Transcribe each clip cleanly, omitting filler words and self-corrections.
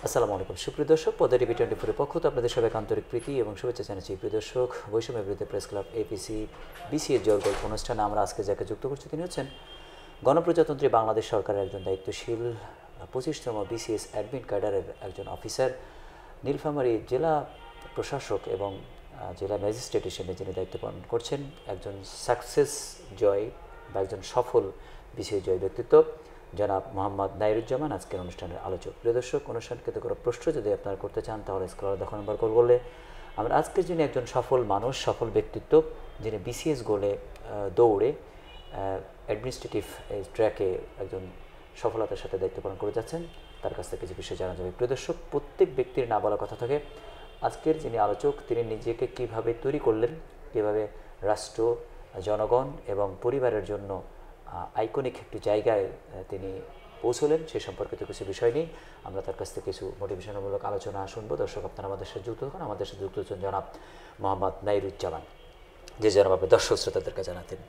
আসসালামু আলাইকুম সুপ্রিয় দর্শক, পদ্মা টিভি 24 এর পক্ষ থেকে আপনাদের সবাইকে আন্তরিক প্রীতি এবং শুভেচ্ছা জানাচ্ছি। প্রিয় দর্শক, বৈষম্য বিরোধী প্রেস ক্লাব এপিসি বিসিএ জোর গল্প অনুষ্ঠানে আমরা আজকে যাকে যুক্ত করছি তিনি হচ্ছেন গণপ্রজাতন্ত্রী বাংলাদেশ সরকারের একজন দায়িত্বশীল 25তম বিসিএস অ্যাডমিন ক্যাডারের একজন অফিসার, নীলফামারী জেলা প্রশাসক এবং জেলা ম্যাজিস্ট্রেট হিসেবে যিনি দায়িত্ব পালন করছেন, একজন সাকসেস জয় বা একজন সফল বিসিএস জয় ব্যক্তিত্ব জনাব মোহাম্মদ নাইরুজ্জামান আজকের অনুষ্ঠানের আলোচক। প্রিয় দর্শক, অনুষ্ঠানকে তো কোনো প্রশ্ন যদি আপনারা করতে চান তাহলে স্ক্রলে দেখানো নাম্বার কল করলে আমরা আজকের যিনি একজন সফল মানুষ, সফল ব্যক্তিত্ব, যিনি বিসিএস গোলে দৌড়ে অ্যাডমিনিস্ট্রেটিভ ট্র্যাকে একজন সফলতার সাথে দায়িত্ব পালন করে যাচ্ছেন, তার কাছ থেকে কিছু বিষয় জানা যাবে। প্রিয় দর্শক, প্রত্যেক ব্যক্তির না বলা কথা থাকে আজকের যিনি আলোচক তিনি নিজেকে কিভাবে তৈরি করলেন, কীভাবে রাষ্ট্র, জনগণ এবং পরিবারের জন্য আইকনিক একটি জায়গায় তিনি পৌঁছলেন সে সম্পর্কিত কিছু বিষয় নিয়ে আমরা তার কাছ থেকে কিছু মোটিভেশনমূলক আলোচনা শুনবো। দর্শক, আপনারা আমাদের সাথে যুক্ত হন। আমাদের সাথে যুক্ত হচ্ছেন জনাব মোহাম্মদ নাইরুজ্জামান, যে জনাব আপনি দর্শক শ্রোতাদেরকে জানাতেন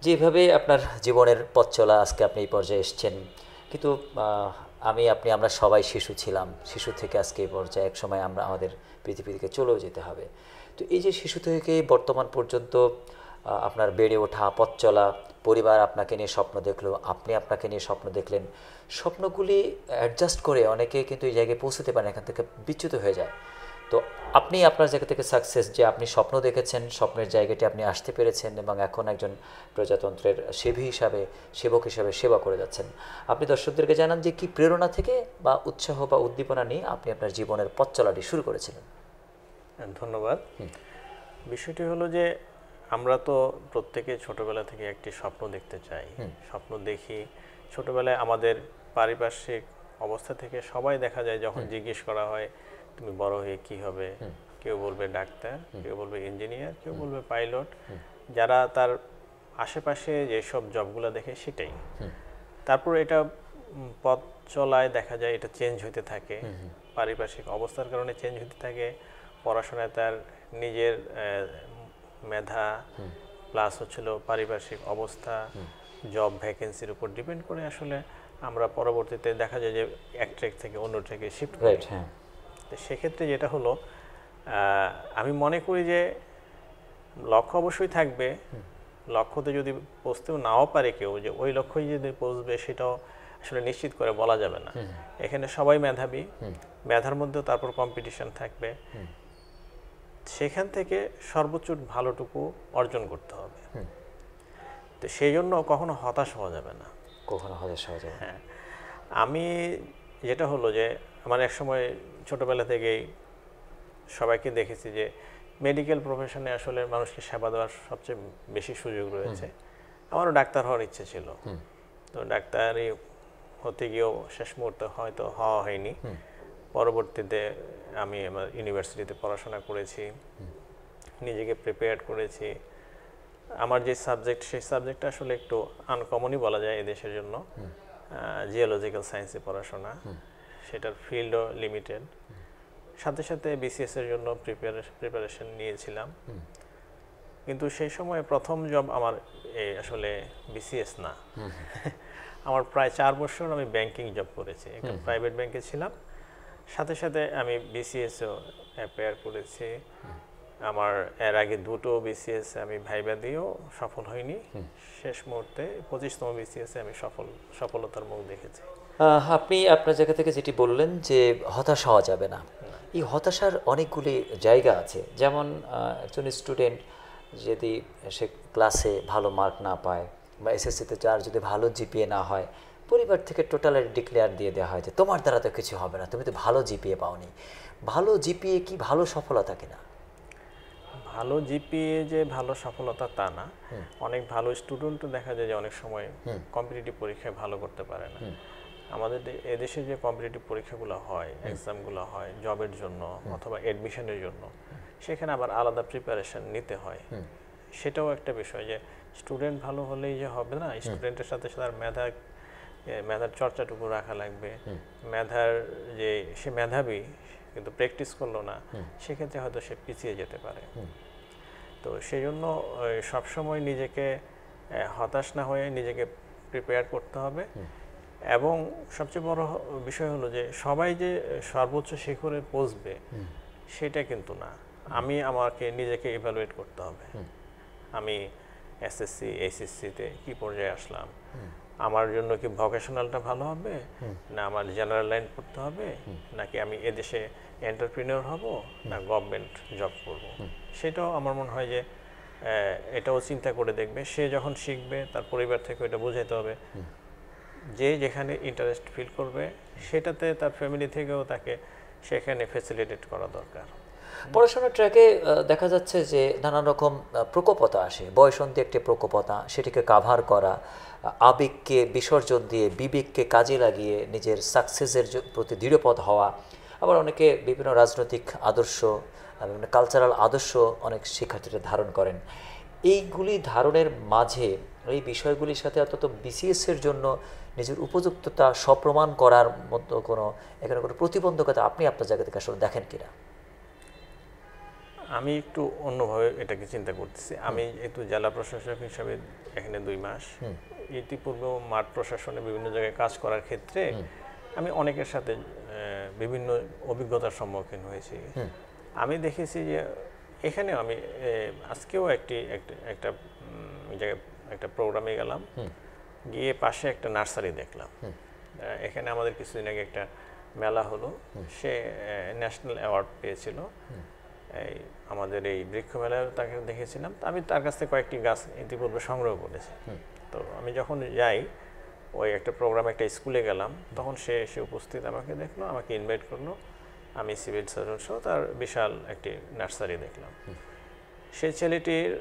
যেভাবে আপনার জীবনের পথ চলা আজকে আপনি এই পর্যায়ে এসছেন। কিন্তু আমরা সবাই শিশু ছিলাম, শিশু থেকে আজকে এই পর্যায়ে এক সময় আমরা আমাদের পৃথিবী থেকে চলেও যেতে হবে। তো এই যে শিশু থেকে বর্তমান পর্যন্ত আপনার বেড়ে ওঠা, পথ চলা, পরিবার আপনাকে নিয়ে স্বপ্ন দেখলো, আপনি আপনাকে নিয়ে স্বপ্ন দেখলেন, স্বপ্নগুলি অ্যাডজাস্ট করে অনেকে কিন্তু এই জায়গায় পৌঁছতে পারেন, এখান থেকে বিচ্যুত হয়ে যায়। তো আপনি আপনার জায়গা থেকে সাকসেস, যে আপনি স্বপ্ন দেখেছেন, স্বপ্নের জায়গাটি আপনি আসতে পেরেছেন এবং এখন একজন প্রজাতন্ত্রের সেবক হিসাবে সেবা করে যাচ্ছেন। আপনি দর্শকদেরকে জানান যে কি প্রেরণা থেকে বা উৎসাহ বা উদ্দীপনা নিয়ে আপনি আপনার জীবনের পথ চলাটি শুরু করেছিলেন। ধন্যবাদ। বিষয়টি হলো যে আমরা তো প্রত্যেকে ছোটবেলা থেকে একটি স্বপ্ন দেখতে চাই, স্বপ্ন দেখি। ছোটবেলায় আমাদের পারিপার্শ্বিক অবস্থা থেকে সবাই দেখা যায় যখন জিজ্ঞেস করা হয় তুমি বড় হয়ে কি হবে, কেউ বলবে ডাক্তার, কেউ বলবে ইঞ্জিনিয়ার, কেউ বলবে পাইলট, যারা তার আশেপাশে যেসব জবগুলো দেখে সেটাই। তারপর এটা পথ চলায় দেখা যায় এটা চেঞ্জ হতে থাকে, পারিপার্শ্বিক অবস্থার কারণে চেঞ্জ হতে থাকে। পড়াশোনায় তার নিজের মেধা প্লাস হচ্ছিল পারিপার্শ্বিক অবস্থা, জব ভ্যাকেন্সির উপর ডিপেন্ড করে আসলে আমরা পরবর্তীতে দেখা যায় যে এক ট্র্যাক থেকে অন্য ট্র্যাকে শিফট করি। তো সেক্ষেত্রে যেটা হলো, আমি মনে করি যে লক্ষ্য অবশ্যই থাকবে, লক্ষ্যতে যদি পৌঁছতেও নাও পারে কেউ, যে ওই লক্ষ্যই যদি পৌঁছবে সেটাও আসলে নিশ্চিত করে বলা যাবে না। এখানে সবাই মেধাবী, মেধার মধ্যেও তারপর কম্পিটিশন থাকবে, সেখান থেকে সর্বোচ্চ ভালোটুকু অর্জন করতে হবে। তো সেই জন্য কখনো হতাশ হওয়া যাবে না, কখনো হতাশ হওয়া যাবে। হ্যাঁ, আমি যেটা হলো যে আমার এক সময় ছোটবেলা থেকেই সবাইকে দেখেছি যে মেডিকেল প্রফেশনে আসলে মানুষকে সেবা দেওয়ার সবচেয়ে বেশি সুযোগ রয়েছে। আমারও ডাক্তার হওয়ার ইচ্ছে ছিল, তো ডাক্তারি হতে গিয়েও শেষ মুহূর্তে হয়তো হওয়া হয়নি। পরবর্তীতে আমি আমার ইউনিভার্সিটিতে পড়াশোনা করেছি, নিজেকে প্রিপেয়ার করেছি। আমার যে সাবজেক্ট, সেই সাবজেক্টটা আসলে একটু আনকমনই বলা যায় এদেশের জন্য, জিওলজিক্যাল সায়েন্সে পড়াশোনা, সেটার ফিল্ডও লিমিটেড। সাথে সাথে বিসিএস এর জন্য প্রিপারেশন নিয়েছিলাম, কিন্তু সেই সময় প্রথম জব আমার আসলে বিসিএস না। আমার প্রায় 4 বছর আমি ব্যাংকিং জব করেছি, একটা প্রাইভেট ব্যাংকে ছিলাম। সাথে সাথে আমি বিসিএসও অ্যাপ্লাই করেছি। আমার এর আগে দুটো বিসিএস আমি ভাইবা দিয়েও সফল হয়নি। শেষ মুহূর্তে 25তম বিসিএসে আমি সফলতার মুখ দেখেছি। আপনি আপনার জায়গা থেকে যেটি বললেন যে হতাশ হওয়া যাবে না, এই হতাশার অনেকগুলি জায়গা আছে। যেমন একজন স্টুডেন্ট যদি সে ক্লাসে ভালো মার্ক না পায় বা এসএসসিতে যার যদি ভালো জিপিএ না হয়, পরিবার থেকে টোটালি ডিক্লেয়ার দিয়ে দেওয়া হয় যে তোমার দ্বারা তো কিছু হবে না, তুমি তো ভালো জিপিএ পাওনি। ভালো জিপিএ কি ভালো সফলতা কিনা? ভালো জিপিএ যে ভালো সফলতা তা না। অনেক ভালো স্টুডেন্টও দেখা যায় যে অনেক সময় কম্পিটিটিভ পরীক্ষায় ভালো করতে পারে না। আমাদের এদেশে যে কম্পিটিটিভ পরীক্ষাগুলো হয়, এক্সামগুলো হয় জবের জন্য অথবা অ্যাডমিশনের জন্য, সেখানে আবার আলাদা প্রিপারেশন নিতে হয়। সেটাও একটা বিষয় যে স্টুডেন্ট ভালো হলেই যে হবে না, স্টুডেন্টের সাথে সাথে মেধার চর্চাটুকু রাখা লাগবে। মেধার যে সে মেধাবী কিন্তু প্র্যাকটিস করলো না, সেক্ষেত্রে হয়তো সে পিছিয়ে যেতে পারে। তো সেই জন্য সবসময় নিজেকে হতাশ না হয়ে নিজেকে প্রিপেয়ার করতে হবে। এবং সবচেয়ে বড় বিষয় হলো যে সবাই যে সর্বোচ্চ শিখরে পৌঁছবে সেটা কিন্তু না। আমি আমাকে নিজেকে ইভ্যালুয়েট করতে হবে। আমি এসএসসি এইচএসসিতে কি পর্যায়ে আসলাম, আমার জন্য কি ভোকেশনালটা ভালো হবে, না আমার জেনারেল লাইন পড়তে হবে, নাকি আমি এদেশে এন্টারপ্রিনিয়র হব, না গভর্নমেন্ট জব করব। সেটাও আমার মনে হয় যে এটাও চিন্তা করে দেখবে। সে যখন শিখবে তার পরিবার থেকে এটা বোঝাইতে হবে যে যেখানে ইন্টারেস্ট ফিল করবে সেটাতে তার ফ্যামিলি থেকেও তাকে সেখানে ফ্যাসিলিটেট করা দরকার। পড়াশোনার ট্র্যাকে দেখা যাচ্ছে যে নানান রকম প্রকোপতা আসে, বয়সন্ধি একটি প্রকোপতা, সেটিকে কাভার করা, আবেগকে বিসর্জন দিয়ে বিবেককে কাজে লাগিয়ে নিজের সাকসেসের প্রতি দৃঢ়পদ হওয়া। আবার অনেকে বিভিন্ন রাজনৈতিক আদর্শ, বিভিন্ন কালচারাল আদর্শ অনেক শিক্ষার্থীরা ধারণ করেন। এইগুলি ধারণের মাঝে এই বিষয়গুলির সাথে অন্তত বিসিএসের জন্য নিজের উপযুক্ততা সপ্রমাণ করার মতো এখানে কোনো প্রতিবন্ধকতা আপনি আপনার জায়গা থেকে আসলে দেখেন কিনা? আমি একটু অন্যভাবে এটাকে চিন্তা করতেছি। আমি একটু জেলা প্রশাসক হিসাবে এখানে 2 মাস, ইতিপূর্বে মাঠ প্রশাসনে বিভিন্ন জায়গায় কাজ করার ক্ষেত্রে আমি অনেকের সাথে বিভিন্ন অভিজ্ঞতার সম্মুখীন হয়েছি। আমি দেখেছি যে এখানে আমি আজকেও একটা জায়গায় একটা প্রোগ্রামে গেলাম, গিয়ে পাশে একটা নার্সারি দেখলাম। এখানে আমাদের কিছুদিন আগে একটা মেলা হলো, সে ন্যাশনাল অ্যাওয়ার্ড পেয়েছিল। এই আমাদের এই বৃক্ষ মেলায় তাকে দেখেছিলাম। আমি তার কাছ থেকে কয়েকটি গাছ ইতিপূর্বে সংগ্রহ করেছি। তো আমি যখন যাই ওই একটা প্রোগ্রামে একটা স্কুলে গেলাম, তখন সে এসে উপস্থিত আমাকে দেখলো, আমাকে ইনভাইট করলো। আমি সিভিল সার্জন সহ তার বিশাল একটি নার্সারি দেখলাম। সেই ছেলেটির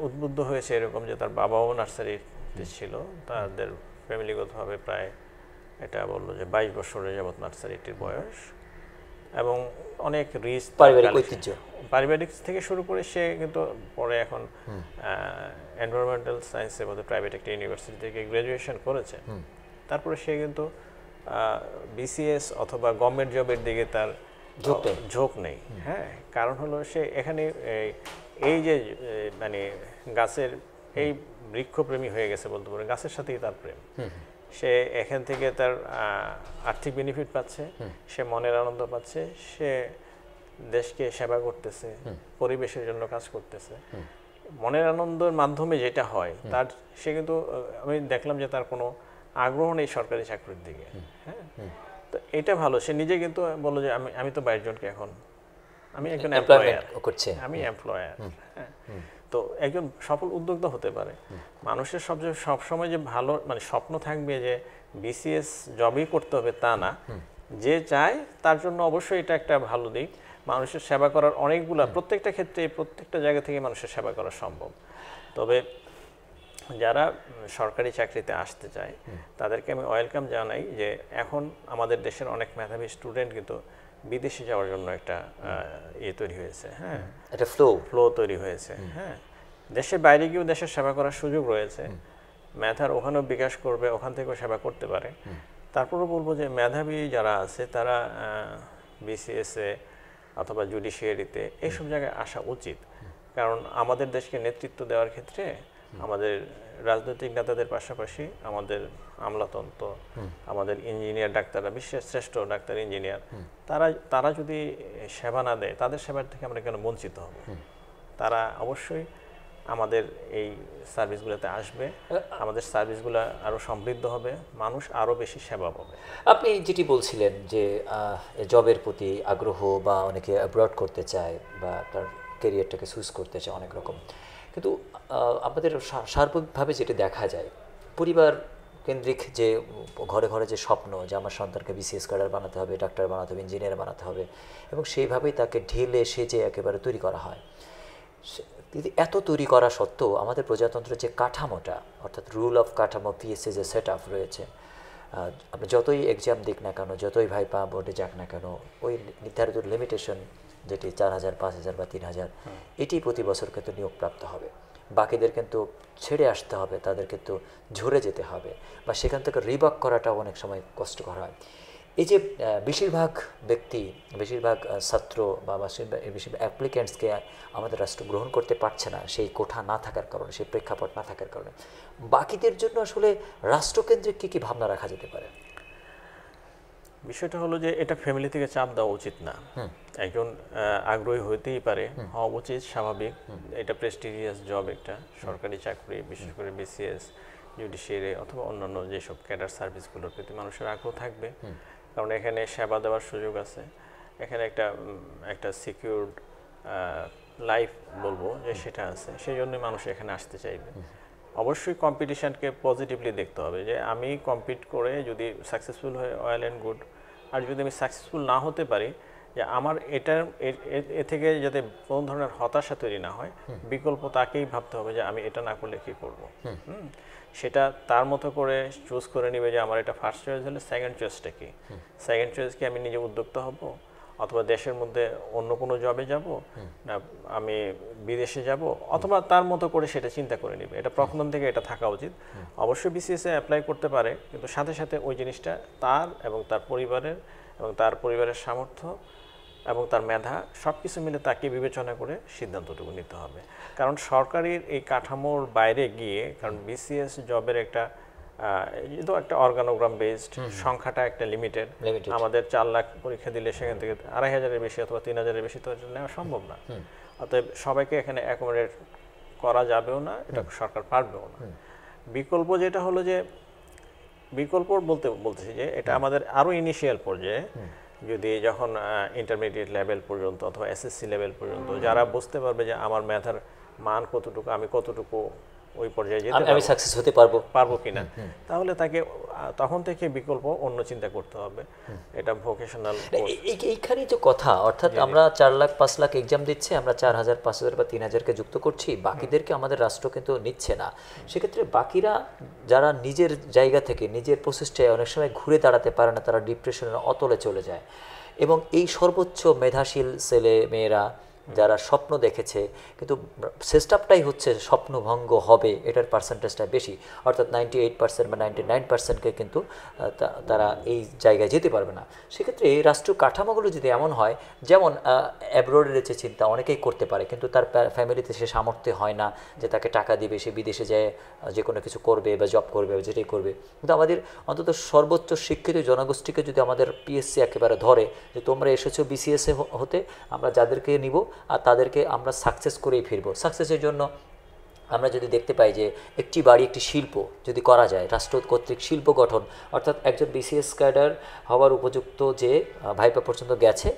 উদ্বুদ্ধ হয়েছে এরকম যে তার বাবাও নার্সারিতে ছিল, তাদের ফ্যামিলিগতভাবে প্রায় এটা বললো যে 22 বছরের যাবৎ নার্সারিটির বয়স, এবং অনেক রিচ পারিবারিক ঐতিহ্য, পারিবারিক থেকে শুরু করে সে কিন্তু পরে এখন এনভায়রনমেন্টাল সায়েন্সে বোধহয় প্রাইভেট একটা ইউনিভার্সিটি থেকে গ্র্যাজুয়েশন করেছে। তারপরে সে কিন্তু বিসিএস অথবা গভর্নমেন্ট জবের দিকে তার ঝোঁক নেই। হ্যাঁ, কারণ হলো সে এখানে এই যে মানে গাছের এই বৃক্ষপ্রেমী হয়ে গেছে বলতে পারে, গাছের সাথেই তার প্রেম। সে এখান থেকে তার আর্থিক বেনিফিট পাচ্ছে, সে মনের আনন্দ পাচ্ছে, সে দেশকে সেবা করতেছে, পরিবেশের জন্য কাজ করতেছে। মনের আনন্দের মাধ্যমে যেটা হয় তার, সে কিন্তু আমি দেখলাম যে তার কোনো আগ্রহ নেই সরকারি চাকরির দিকে। হ্যাঁ, তো এটা ভালো। সে নিজে কিন্তু বললো যে আমি তো 22 জনকে এখন আমি একজন এমপ্লয়ার করছি, আমি এমপ্লয়ার। হ্যাঁ, তো একজন সফল উদ্যোক্তা হতে পারে। মানুষের সবসময় যে ভালো মানে স্বপ্ন থাকবে যে বিসিএস জবই করতে হবে তা না, যে চায় তার জন্য অবশ্যই এটা একটা ভালো দিক। মানুষের সেবা করার অনেকগুলা, প্রত্যেকটা ক্ষেত্রে প্রত্যেকটা জায়গা থেকে মানুষের সেবা করা সম্ভব। তবে যারা সরকারি চাকরিতে আসতে চায় তাদেরকে আমি ওয়েলকাম জানাই যে এখন আমাদের দেশের অনেক মেধাবী স্টুডেন্ট কিন্তু বিদেশে যাওয়ার জন্য একটা তৈরি হয়েছে। হ্যাঁ, একটা ফ্লো তৈরি হয়েছে। হ্যাঁ, দেশের বাইরে গিয়েও দেশের সেবা করার সুযোগ রয়েছে। মেধার ওখানেও বিকাশ করবে, ওখান থেকেও সেবা করতে পারে। তারপরও বলবো যে মেধাবী যারা আছে তারা বিসিএসে অথবা জুডিশিয়ারিতে এইসব জায়গায় আসা উচিত। কারণ আমাদের দেশকে নেতৃত্ব দেওয়ার ক্ষেত্রে আমাদের রাজনৈতিক নেতাদের পাশাপাশি আমাদের আমলাতন্ত্র, আমাদের ইঞ্জিনিয়ার ডাক্তাররা, বিশ্বের শ্রেষ্ঠ ডাক্তার ইঞ্জিনিয়ার, তারা যদি সেবা না দেয়, তাদের সেবার থেকে আমরা কেন বঞ্চিত হব? তারা অবশ্যই আমাদের এই সার্ভিসগুলোতে আসবে, আমাদের সার্ভিসগুলো আরও সমৃদ্ধ হবে, মানুষ আরও বেশি সেবা পাবে। আপনি যেটি বলছিলেন যে জবের প্রতি আগ্রহ বা অনেকে অ্যাব্রড করতে চায় বা তার ক্যারিয়ারটাকে সুইচ করতে চায় অনেক রকম, কিন্তু আমাদের সার্বিকভাবে যেটি দেখা যায় পরিবার কেন্দ্রিক যে ঘরে ঘরে যে স্বপ্ন যে আমার সন্তানকে বিসিএস ক্যাডার বানাতে হবে, ডাক্তার বানাতে হবে, ইঞ্জিনিয়ার বানাতে হবে, এবং সেইভাবেই তাকে ঢেলে সেজে একেবারে তৈরি করা হয়। এত তৈরি করা সত্ত্বেও আমাদের প্রজাতন্ত্রের যে কাঠামোটা, অর্থাৎ রুল অফ কাঠামো, পিএসসি যে সেট আপ রয়েছে, আপনি যতই এক্সাম দিক না কেন, যতই ভাইপা বোর্ডে যাক না কেন, ওই নির্ধারিত লিমিটেশন যেটি 4000, 5000 বা 3000, এটি প্রতি বছর কিন্তু নিয়োগপ্রাপ্ত হবে। বাকিদের কিন্তু ছেড়ে আসতে হবে, তাদের কিন্তু ঝরে যেতে হবে, বা সেখান থেকে রিবাক করাটাও অনেক সময় কষ্টকর হয়। এই যে বেশিরভাগ ব্যক্তি, বেশিরভাগ ছাত্র বা বেশিরভাগ অ্যাপ্লিক্যান্টসকে আমাদের রাষ্ট্র গ্রহণ করতে পারছে না সেই কোঠা না থাকার কারণে, সেই প্রেক্ষাপট না থাকার কারণে, বাকিদের জন্য আসলে রাষ্ট্রকেন্দ্রিক কী কী ভাবনা রাখা যেতে পারে? বিষয়টা হলো যে এটা ফ্যামিলি থেকে চাপ দেওয়া উচিত না। একজন আগ্রহী হইতেই পারে, হওয়া উচিত, স্বাভাবিক। এটা প্রেস্টিজিয়াস জব, একটা সরকারি চাকরি, বিশেষ করে বিসিএস, জুডিশিয়ারি অথবা অন্যান্য যেসব ক্যাডার সার্ভিসগুলোর প্রতি মানুষের আগ্রহ থাকবে, কারণ এখানে সেবা দেওয়ার সুযোগ আছে, এখানে একটা সিকিউরড লাইফ বলবো যে সেটা আছে, সেই জন্যই মানুষ এখানে আসতে চাইবে। অবশ্যই কম্পিটিশনকে পজিটিভলি দেখতে হবে, যে আমি কম্পিট করে যদি সাকসেসফুল হয় ওয়েল অ্যান্ড গুড, আর যদি আমি সাকসেসফুল না হতে পারি, যে আমার এ থেকে যাতে কোনো ধরনের হতাশা তৈরি না হয়, বিকল্প তাকেই ভাবতে হবে যে আমি এটা না করলে কী করবো। সেটা তার মতো করে চুজ করে নেবে যে আমার এটা ফার্স্ট চয়েস হলে সেকেন্ড চয়েসটা কি, সেকেন্ড চয়েস কি আমি নিজে উদ্যোক্তা হব, অথবা দেশের মধ্যে অন্য কোনো জবে যাব, না আমি বিদেশে যাব, অথবা তার মতো করে সেটা চিন্তা করে নেবে। এটা প্রথম থেকে এটা থাকা উচিত। অবশ্যই বিসিএসে অ্যাপ্লাই করতে পারে, কিন্তু সাথে সাথে ওই জিনিসটা তার এবং তার পরিবারের সামর্থ্য এবং তার মেধা সব কিছু মিলে তাকে বিবেচনা করে সিদ্ধান্তটুকু নিতে হবে। কারণ সরকারের এই কাঠামোর বাইরে গিয়ে, কারণ বিসিএস জবের একটা অর্গানোগ্রাম বেসড, সংখ্যাটা একটা লিমিটেড। আমাদের 4 লাখ পরীক্ষা দিলে সেখান থেকে 2,500-এর বেশি অথবা 3,000-এর বেশি তো নেওয়া সম্ভব না। অতএব সবাইকে এখানে অ্যাকোমোডেট করা যাবেও না, এটা সরকার পারবেও না। বিকল্প যেটা হলো যে, বিকল্প বলতেছি যে এটা আমাদের আরও ইনিশিয়াল পর্যায়ে, যদি যখন ইন্টারমিডিয়েট লেভেল পর্যন্ত অথবা এসএসসি লেভেল পর্যন্ত যারা বুঝতে পারবে যে আমার মেধার মান কতটুকু, আমি কতটুকু ওই পর্যায়ে যেতে আমি সাকসেস হতে পারবো কিনা, তাহলে তাকে তখন থেকে বিকল্প অন্য চিন্তা করতে হবে। এটা ভোকেশনাল। এইখানেই তো কথা, অর্থাৎ আমরা 4 লাখ 5 লাখ এক্সাম দিচ্ছি, আমরা 4,000 5,000 বা 3,000-কে যুক্ত করছি, বাকিদেরকে আমাদের রাষ্ট্র কিন্তু নিচ্ছে না। সেক্ষেত্রে বাকিরা যারা নিজের জায়গা থেকে, নিজের প্রচেষ্টায় অনেক সময় ঘুরে দাঁড়াতে পারে না, তারা ডিপ্রেশনের অতলে চলে যায়। এবং এই সর্বোচ্চ মেধাশীল ছেলে মেয়েরা যারা স্বপ্ন দেখেছে, কিন্তু সেটআপটাই হচ্ছে স্বপ্নভঙ্গ হবে, এটার পার্সেন্টেজটা বেশি, অর্থাৎ 98% বা 99%-কে কিন্তু তারা এই জায়গায় যেতে পারবে না। সেক্ষেত্রে এই রাষ্ট্রীয় কাঠামোগুলো যদি এমন হয়, যেমন অ্যাব্রোডের যে চিন্তা অনেকেই করতে পারে, কিন্তু তার ফ্যামিলিতে সে সামর্থ্য হয় না যে তাকে টাকা দিবে, সে বিদেশে যায় যে কোনো কিছু করবে বা জব করবে বা যেটাই করবে। কিন্তু আমাদের অন্তত সর্বোচ্চ শিক্ষিত জনগোষ্ঠীকে যদি আমাদের পিএসসি একেবারে ধরে যে তোমরা এসেছো বিসিএসে হতে, আমরা যাদেরকে নিব আর তাদেরকে আমরা সাকসেস করেই ফিরবো। সাকসেসের জন্য আমরা যদি দেখতে পাই যে একটি বাড়ি একটি শিল্প যদি করা যায়, রাষ্ট্র কর্তৃক শিল্প গঠন, অর্থাৎ একজন বিসিএস ক্যাডার হওয়ার উপযুক্ত যে ভাইপা পর্যন্ত গেছে,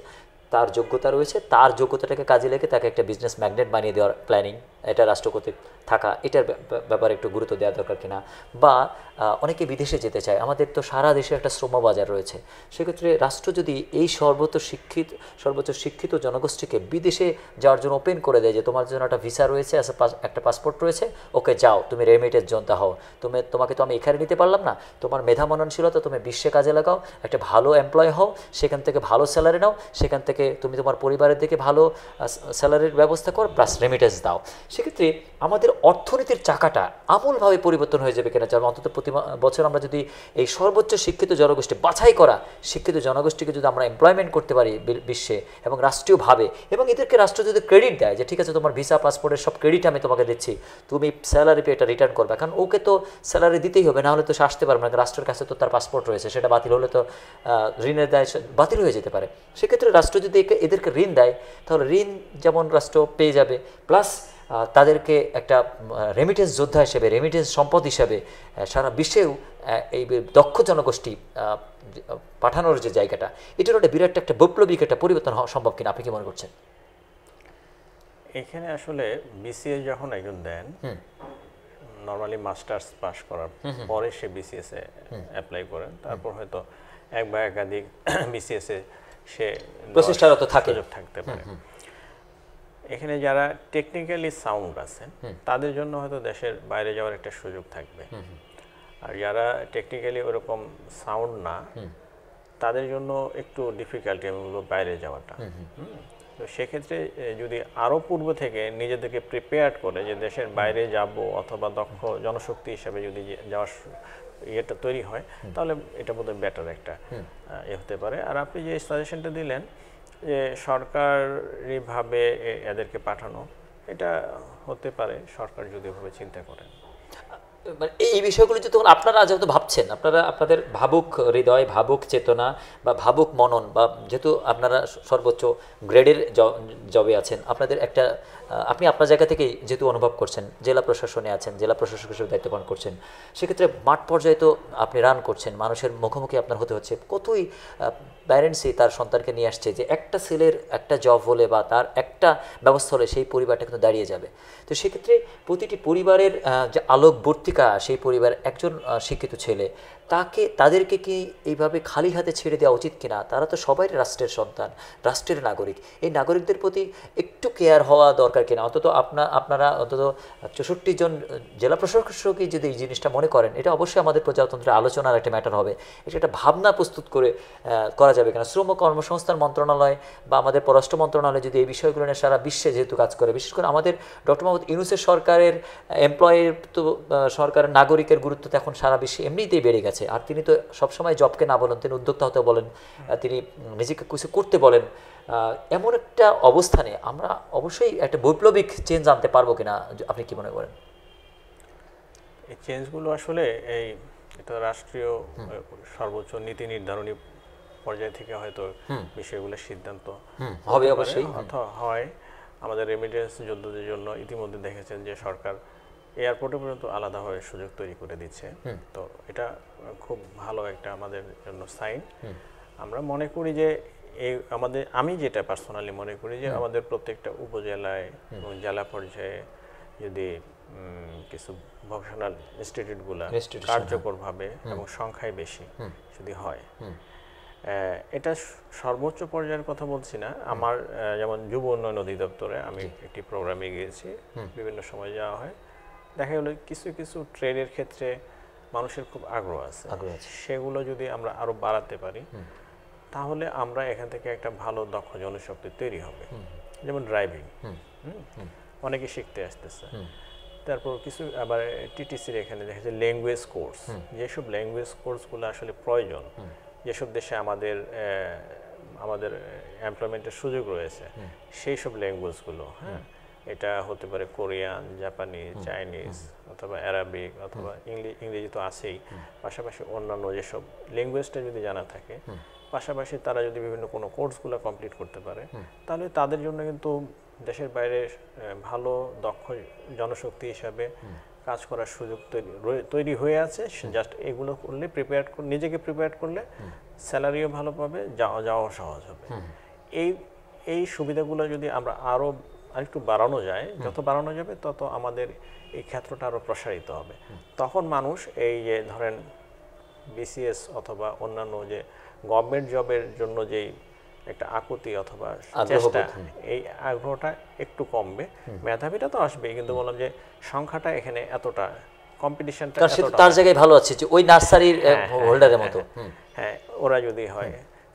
তার যোগ্যতা রয়েছে, তার যোগ্যতাটাকে কাজে লেগে তাকে একটা বিজনেস ম্যাগনেট বানিয়ে দেওয়ার প্ল্যানিং, এটা রাষ্ট্র কর্তৃক থাকা, এটার ব্যাপারে একটু গুরুত্ব দেওয়া দরকার কিনা। বা অনেকে বিদেশে যেতে চায়, আমাদের তো সারা দেশে একটা শ্রম বাজার রয়েছে, সেক্ষেত্রে রাষ্ট্র যদি এই সর্বোচ্চ শিক্ষিত জনগোষ্ঠীকে বিদেশে যাওয়ার জন্য ওপেন করে দেয়, যে তোমার জন্য একটা ভিসা রয়েছে, একটা পাসপোর্ট রয়েছে, ওকে যাও, তুমি রেমিটেন্স জনতা হও, তোমাকে তো আমি এখানে নিতে পারলাম না, তোমার মেধা মননশীলতা তুমি বিশ্বে কাজে লাগাও, একটা ভালো এমপ্লয় হও, সেখান থেকে ভালো স্যালারি নাও, সেখান থেকে তুমি তোমার পরিবারের দিকে ভালো স্যালারির ব্যবস্থা করো, প্লাস রেমিটেন্স দাও। সেক্ষেত্রে আমাদের অর্থনীতির চাকাটা আমূলভাবে পরিবর্তন হয়ে যাবে কিনা, যেমন অন্তত প্রতি বছর আমরা যদি এই সর্বোচ্চ শিক্ষিত জনগোষ্ঠী, বাছাই করা শিক্ষিত জনগোষ্ঠীকে যদি আমরা এমপ্লয়মেন্ট করতে পারি বিশ্বে এবং রাষ্ট্রীয়ভাবে, এবং এদেরকে রাষ্ট্র যদি ক্রেডিট দেয় যে ঠিক আছে তোমার ভিসা পাসপোর্টের সব ক্রেডিট আমি তোমাকে দিচ্ছি, তুমি স্যালারি পেয়ে এটা রিটার্ন করবে, কারণ ওকে তো স্যালারি দিতেই হবে, না হলে তো সে আসতে পারবে না, রাষ্ট্রের কাছে তো তার পাসপোর্ট রয়েছে, সেটা বাতিল হলে তো ঋণের দায় বাতিল হয়ে যেতে পারে। সেক্ষেত্রে রাষ্ট্র যদি এদেরকে ঋণ দেয়, তাহলে ঋণ যেমন রাষ্ট্র পেয়ে যাবে, প্লাস তাদেরকে একটা রেমিটেন্স যোদ্ধা হিসেবে, রেমিটেন্স সম্পদ হিসেবে সারা বিশ্বেও এই দক্ষ জনগোষ্ঠী পাঠানোর যে জায়গাটা, এটার একটা বিরাট একটা বৈপ্লবিক একটা পরিবর্তন হওয়া সম্ভব কিনা, আপনি কি মনে করছেন? এখানে আসলে বিসিএস যখন একজন দেন, নর্মালি মাস্টার্স পাস করার পরে সে বিসিএসে অ্যাপ্লাই করেন, তারপর হয়তো এক বা একাধিক বিসিএসে সে প্রচেষ্টারত থাকতে পারে। এখানে যারা টেকনিক্যালি সাউন্ড আছেন, তাদের জন্য হয়তো দেশের বাইরে যাওয়ার একটা সুযোগ থাকবে, আর যারা টেকনিক্যালি ওরকম সাউন্ড না, তাদের জন্য একটু ডিফিকাল্টি আমি বলবো বাইরে যাওয়াটা। তো সেক্ষেত্রে যদি আরও পূর্ব থেকে নিজেদেরকে প্রিপেয়ার করে যে দেশের বাইরে যাব, অথবা দক্ষ জনশক্তি হিসেবে যদি যাওয়ার ইয়েটা তৈরি হয়, তাহলে এটা বোধহয় বেটার একটা হতে পারে। আর আপনি যে সাজেশনটা দিলেন যে সরকারিভাবে এদেরকে পাঠানো, এটা হতে পারে সরকার যদি ওভাবে চিন্তা করেন। মানে এই বিষয়গুলো যে তখন আপনারা যেহেতু ভাবছেন, আপনারা আপনাদের ভাবুক হৃদয়, ভাবুক চেতনা বা ভাবুক মনন, বা যেহেতু আপনারা সর্বোচ্চ গ্রেডের জবে আছেন, আপনাদের একটা আপনি আপনার জায়গা থেকেই যেহেতু অনুভব করছেন, জেলা প্রশাসনে আছেন, জেলা প্রশাসক হিসেবে দায়িত্ব পালন করছেন, সেক্ষেত্রে মাঠ পর্যায়ে তো আপনি রান করছেন, মানুষের মুখোমুখি আপনার হতে হচ্ছে। কতই প্যারেন্টসই তার সন্তানকে নিয়ে আসছে যে একটা ছেলের একটা জব হলে বা তার একটা ব্যবস্থা হলে সেই পরিবারটা কিন্তু দাঁড়িয়ে যাবে। তো সেক্ষেত্রে প্রতিটি পরিবারের যে আলোকবর্তিকা, সেই পরিবার একজন শিক্ষিত ছেলে, তাদেরকে কি এইভাবে খালি হাতে ছেড়ে দেওয়া উচিত কিনা? তারা তো সবাই রাষ্ট্রের সন্তান, রাষ্ট্রের নাগরিক। এই নাগরিকদের প্রতি একটু কেয়ার হওয়া দরকার কিনা? অন্তত আপনারা অন্তত 64 জন জেলা প্রশাসকই যদি এই জিনিসটা মনে করেন, এটা অবশ্যই আমাদের প্রজাতন্ত্রের আলোচনার একটা ম্যাটার হবে। এটা একটা ভাবনা প্রস্তুত করা যাবে কিনা। শ্রম কর্মসংস্থান মন্ত্রণালয় বা আমাদের পররাষ্ট্র মন্ত্রণালয় যদি এই বিষয়গুলো নিয়ে সারা বিশ্বে যেহেতু কাজ করে, বিশেষ করে আমাদের ডক্টর মোহাম্মদ ইউনূসের সরকারের এমপ্লয়ের তো সরকারের নাগরিকের গুরুত্ব তো এখন সারা বিশ্বে এমনিতেই বেড়ে গেছে। আর তিনি তো সবসময় জবকে না বলেন, তিনি উদ্যোক্তা হতে বলেন, তিনি নিজেকে কিছু করতে বলেন। এমন একটা অবস্থানে আমরা অবশ্যই একটা বৈপ্লবিক চেঞ্জ আনতে পারবো কিনা, আপনি কি মনে করেন? এই চেঞ্জগুলো আসলে এটা রাষ্ট্রীয় সর্বোচ্চ নীতি নির্ধারণী পর্যায় থেকে হয়তো বিষয়গুলো সিদ্ধান্ত হবে অবশ্যই হয়। আমাদের রেমিটেন্স যোদ্ধাদের জন্য ইতিমধ্যে দেখেছেন যে সরকার এয়ারপোর্টে পর্যন্ত আলাদাভাবে সুযোগ তৈরি করে দিচ্ছে। তো এটা খুব ভালো একটা আমাদের জন্য সাইন। আমরা মনে করি যে আমি যেটা পার্সোনালি মনে করি যে আমাদের প্রত্যেকটা উপজেলায় এবং জেলা পর্যায়ে যদি কিছু ভোকেশনাল ইনস্টিটিউটগুলো কার্যকরভাবে এবং সংখ্যায় বেশি যদি হয়, এটা সর্বোচ্চ পর্যায়ের কথা বলছি না। আমার যেমন যুব উন্নয়ন অধিদপ্তরে আমি একটি প্রোগ্রামে গিয়েছি, বিভিন্ন সময় যাওয়া হয়, দেখা গেল কিছু কিছু ট্রেডের ক্ষেত্রে মানুষের খুব আগ্রহ আছে, সেগুলো যদি আমরা আরো বাড়াতে পারি তাহলে আমরা এখান থেকে একটা ভালো দক্ষ জনশক্তি তৈরি হবে। যেমন ড্রাইভিং, অনেকে শিখতে আসতেছে। তারপর কিছু আবার টিটিসির এখানে দেখা যায় ল্যাঙ্গুয়েজ কোর্স, যেসব ল্যাঙ্গুয়েজ কোর্সগুলো আসলে প্রয়োজন, যেসব দেশে আমাদের এমপ্লয়মেন্টের সুযোগ রয়েছে, সেই সব ল্যাঙ্গুয়েজগুলো, এটা হতে পারে কোরিয়ান, জাপানিজ, চাইনিজ অথবা অ্যারাবিক অথবা ইংরেজি তো আছেই, পাশাপাশি অন্যান্য যেসব ল্যাঙ্গুয়েজটা যদি জানা থাকে, পাশাপাশি তারা যদি বিভিন্ন কোনো কোর্সগুলো কমপ্লিট করতে পারে, তাহলে তাদের জন্য কিন্তু দেশের বাইরে ভালো দক্ষ জনশক্তি হিসাবে কাজ করার সুযোগ তৈরি হয়ে আছে। জাস্ট এগুলো করলে নিজেকে প্রিপেয়ার করলে স্যালারিও ভালো পাবে, যাওয়া সহজ হবে। এই সুবিধাগুলো যদি আমরা আরেকটু বাড়ানো যায়, যত বাড়ানো যাবে তত আমাদের এই ক্ষেত্রটা আরো প্রসারিত হবে। তখন মানুষ এই যে ধরেন বিসিএস অথবা অন্যান্য যে গভর্নমেন্ট জবের জন্য যেই একটা আকুতি অথবা চেষ্টা, এই আগ্রহটা একটু কমবে। মেধাবীটা তো আসবেই, কিন্তু বললাম যে সংখ্যাটা এখানে এতটা, কম্পিটিশনটা তার জায়গায় ভালো আছে যে ওই নার্সারির হোল্ডারের মতো। হ্যাঁ, ওরা যদি হয়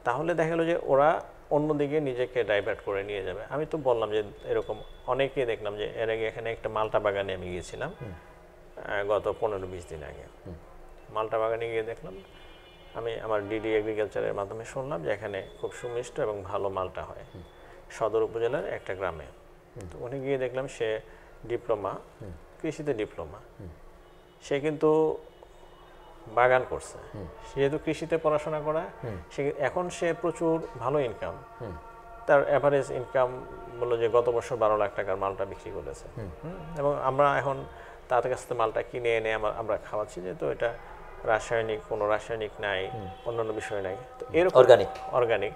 তাহলে দেখা গেল যে ওরা অন্যদিকে নিজেকে ডাইভার্ট করে নিয়ে যাবে। আমি তো বললাম যে এরকম অনেকেই দেখলাম যে এর আগে এখানে একটা মালটা বাগানে আমি গিয়েছিলাম গত 15-20 দিন আগে। মালটা বাগানে গিয়ে দেখলাম, আমি আমার ডিডি এগ্রিকালচারের মাধ্যমে শুনলাম যে এখানে খুব সুমিষ্ট এবং ভালো মালটা হয় সদর উপজেলার একটা গ্রামে। তো উনি গিয়ে দেখলাম সে ডিপ্লোমা, কৃষিতে ডিপ্লোমা, সে কিন্তু বাগান করছে, যেহেতু কৃষিতে পড়াশোনা করা, এখন সে প্রচুর ভালো ইনকাম, তার এভারেজ ইনকাম বললো যে গত বছর 12 লাখ টাকার মালটা বিক্রি করেছে। এবং আমরা এখন তাদের কাছ থেকে মালটা কিনে এনে আমরা খাওয়াচ্ছি, যেহেতু এটা কোনো রাসায়নিক নাই, অন্যান্য বিষয় নাই, তো এরকম অর্গানিক।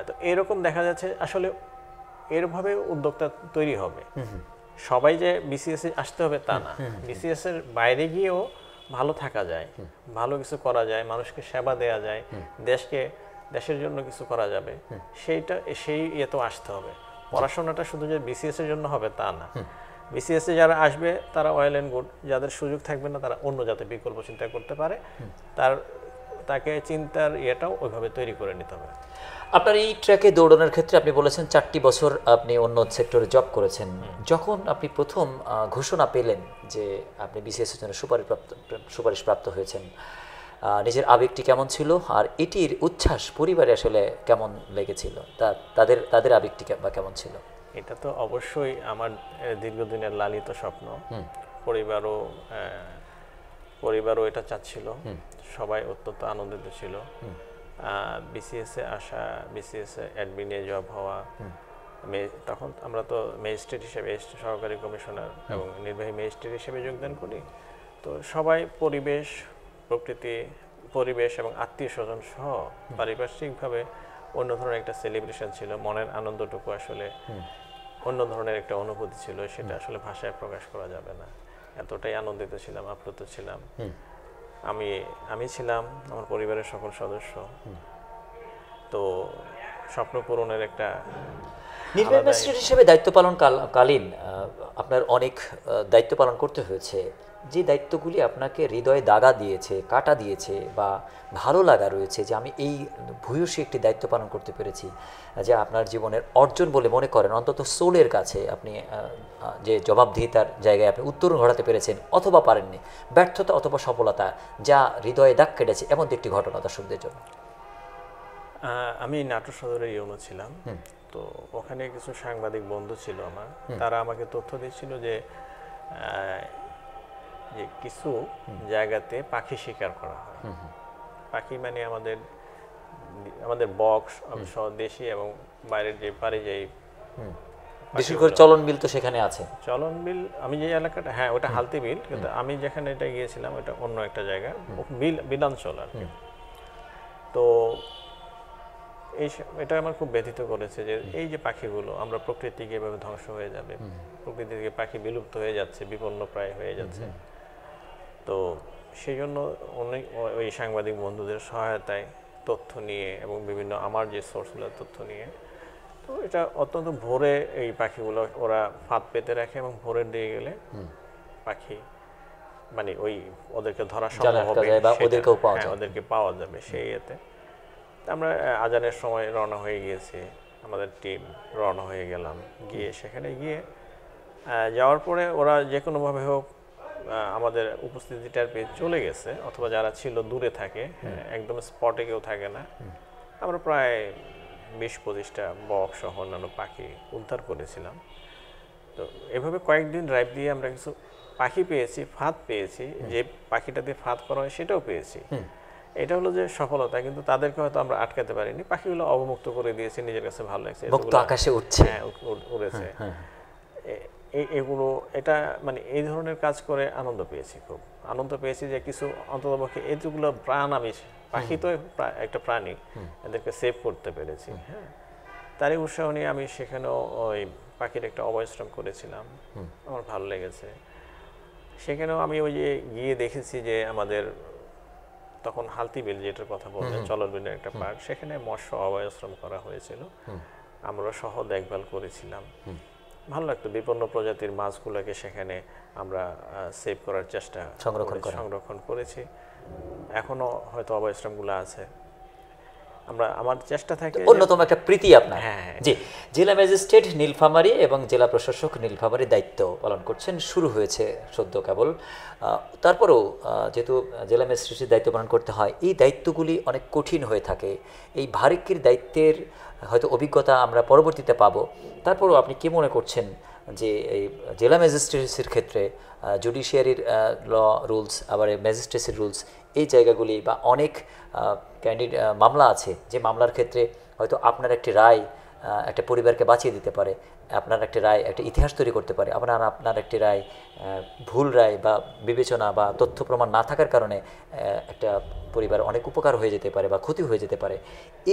তো এরকম দেখা যাচ্ছে আসলে এরভাবে উদ্যোক্তা তৈরি হবে। সবাই যে বিসিএস আসতে হবে তা না, বিসিএস এর বাইরে গিয়েও ভালো থাকা যায়, ভালো কিছু করা যায়, মানুষকে সেবা দেয়া যায়, দেশের জন্য কিছু করা যাবে, সেই ইয়েতেও আসতে হবে। পড়াশোনাটা শুধু যে বিসিএস এর জন্য হবে তা না। বিসিএস এ যারা আসবে তারা ওয়েল এন্ড গুড, যাদের সুযোগ থাকবে না তারা অন্য যাতে বিকল্প চিন্তা করতে পারে, তার তাকে চিন্তার ইয়েটাও ওইভাবে তৈরি করে নিতে হবে। আপনার এই ট্র্যাকে দৌড়ানোর ক্ষেত্রে আপনি বলেছেন 4টি বছর আপনি অন্য সেক্টরে জব করেছেন। যখন আপনি প্রথম ঘোষণা পেলেন যে আপনি বিসিএস এর জন্য সুপারিশপ্রাপ্ত হয়েছেন, নিজের আবেগটি কেমন ছিল, আর এটির উচ্ছ্বাস পরিবারে আসলে কেমন লেগেছিল, তাদের আবেগটি বা কেমন ছিল? এটা তো অবশ্যই আমার দীর্ঘদিনের লালিত স্বপ্ন। পরিবারও এটা চাচ্ছিল, সবাই অত্যন্ত আনন্দিত ছিল। বিসিএস এ আসা, বিসিএস এ অ্যাডমিনে জব হওয়া, তখন আমরা তো ম্যাজিস্ট্রেট হিসেবে, সহকারী কমিশনার এবং নির্বাহী ম্যাজিস্ট্রেট হিসেবে যোগদান করি। তো সবাই পরিবেশ এবং আত্মীয় স্বজন সহ পারিপার্শ্বিকভাবে অন্য ধরনের একটা সেলিব্রেশন ছিল। মনের আনন্দটুকু আসলে অন্য ধরনের একটা অনুভূতি ছিল, সেটা আসলে ভাষায় প্রকাশ করা যাবে না। এতটাই আনন্দিত ছিলাম, আপ্লুত ছিলাম। আমি ছিলাম, আমার পরিবারের সকল সদস্য। তো স্বপ্ন পূরণের একটা নির্বাহী ম্যাজিস্ট্রেট হিসেবে দায়িত্ব পালন কালীন আপনার অনেক দায়িত্ব পালন করতে হয়েছে। যে দায়িত্বগুলি আপনাকে হৃদয়ে দাগা দিয়েছে, কাটা দিয়েছে, বা ভালো লাগা রয়েছে যে আমি এই ভূয়সী একটি দায়িত্ব পালন করতে পেরেছি, যা আপনার জীবনের অর্জন বলে মনে করেন, অন্তত সোলের কাছে আপনি যে জবাবদিহিতার জায়গায় আপনি উত্তরণ ঘটাতে পেরেছেন অথবা পারেননি, ব্যর্থতা অথবা সফলতা যা হৃদয়ে দাগ কেটেছে, এমন একটি ঘটনা দর্শকদের জন্য। আমি নাটোর সদরের ইউনো ছিলাম। তো ওখানে কিছু সাংবাদিক বন্ধু ছিল আমার, তারা আমাকে তথ্য দিচ্ছিল যে কিছু জায়গাতে পাখি শিকার করা হয়। পাখি মানে আমাদের বক্স, দেশি এবং বাইরের যে পারিযায়ী, বিশেষ করে চলন বিল তো সেখানে আছে। চলন বিল, আমি যে এলাকাটা, হ্যাঁ ওটা হালতি বিল, কিন্তু আমি যেখানে এটা গিয়েছিলাম ওটা অন্য একটা জায়গা, বিলাঞ্চল আর কি। তো এটা আমার খুব ব্যথিত করেছে যে এই যে পাখিগুলো, আমরা প্রকৃতিকে এভাবে ধ্বংস হয়ে যাবে, প্রকৃতি থেকে পাখি বিলুপ্ত হয়ে যাচ্ছে, বিপন্ন প্রায় হয়ে যাচ্ছে। তো সেই জন্য ওই সাংবাদিক বন্ধুদের সহায়তায় তথ্য নিয়ে এবং বিভিন্ন আমার যে সোর্সগুলোর তথ্য নিয়ে, তো এটা অত্যন্ত ভোরে এই পাখিগুলো ওরা ফাঁদ পেতে রাখে এবং ভোরের দিকে গেলে পাখি মানে ওই ওদেরকে ধরা সম্ভব হবে, ওদেরকে পাওয়া যাবে সেই এতে। আমরা আজানের সময় রওনা হয়ে গিয়েছি, আমাদের টিম রওনা হয়ে গেলাম, গিয়ে সেখানে যাওয়ার পরে ওরা যে কোনোভাবে হোক আমাদের উপস্থিতিটার পেয়ে চলে গেছে, অথবা যারা ছিল দূরে থাকে, একদম স্পটে কেউ থাকে না। আমরা প্রায় 20-25টা বক সহ অন্যান্য পাখি উদ্ধার করেছিলাম। তো এভাবে কয়েকদিন ড্রাইভ দিয়ে আমরা কিছু পাখি পেয়েছি, ফাঁদ পেয়েছি, যে পাখিটা দিয়ে ফাঁদ করা হয় সেটাও পেয়েছি। এটা হলো যে সফলতা, কিন্তু তাদেরকে হয়তো আমরা আটকাতে পারিনি। পাখিগুলো অবমুক্ত করে দিয়েছে, নিজের কাছে ভালো লাগছে, আকাশে উঠছে, উড়েছে। এগুলো এটা মানে এই ধরনের কাজ করে আনন্দ পেয়েছি, খুব আনন্দ পেয়েছি যে কিছু অন্ততপক্ষে এতগুলো প্রাণ, আমি পাখি তো একটা প্রাণী, এদেরকে সেভ করতে পেরেছি। হ্যাঁ, তারই উৎসাহ নিয়ে আমি সেখানেও ওই পাখির একটা অবস্থান করেছিলাম, আমার ভালো লেগেছে। সেখানেও আমি ওই যে গিয়ে দেখেছি যে আমাদের তখন হালতি বিল, যেটার কথা বললেন, চলন বিলের একটা পার্ক, সেখানে মৎস্য অভয়াশ্রম করা হয়েছিল, আমরা সহ দেখভাল করেছিলাম। ভালো লাগতো, বিপন্ন প্রজাতির মাছগুলোকে সেখানে আমরা সেভ করার চেষ্টা, সংরক্ষণ করেছি। এখনো হয়তো অভয়াশ্রমগুলো আছে। আমার চেষ্টা থাকে, অন্যতম একটা প্রীতি আপনার। জি, জেলা ম্যাজিস্ট্রেট নীলফামারী এবং জেলা প্রশাসক নীলফামারীর দায়িত্ব পালন করছেন, শুরু হয়েছে সদ্য কেবল। তারপরেও যেহেতু জেলা ম্যাজিস্ট্রেটের দায়িত্ব পালন করতে হয়, এই দায়িত্বগুলি অনেক কঠিন হয়ে থাকে। এই ভারিক্কির দায়িত্বের হয়তো অভিজ্ঞতা আমরা পরবর্তীতে পাবো। তারপরেও আপনি কি মনে করছেন যে এই জেলা ম্যাজিস্ট্রেসির ক্ষেত্রে জুডিশিয়ারির ল রুলস, আবার ম্যাজিস্ট্রেসির রুলস, এই জায়গাগুলি বা অনেক মামলা আছে, যে মামলার ক্ষেত্রে হয়তো আপনার একটি রায় একটা পরিবারকে বাঁচিয়ে দিতে পারে, আপনার একটি রায় একটা ইতিহাস তৈরি করতে পারে, আপনার একটি রায় ভুল রায় বা বিবেচনা বা তথ্য প্রমাণ না থাকার কারণে একটা পরিবার অনেক উপকার হয়ে যেতে পারে বা ক্ষতি হয়ে যেতে পারে।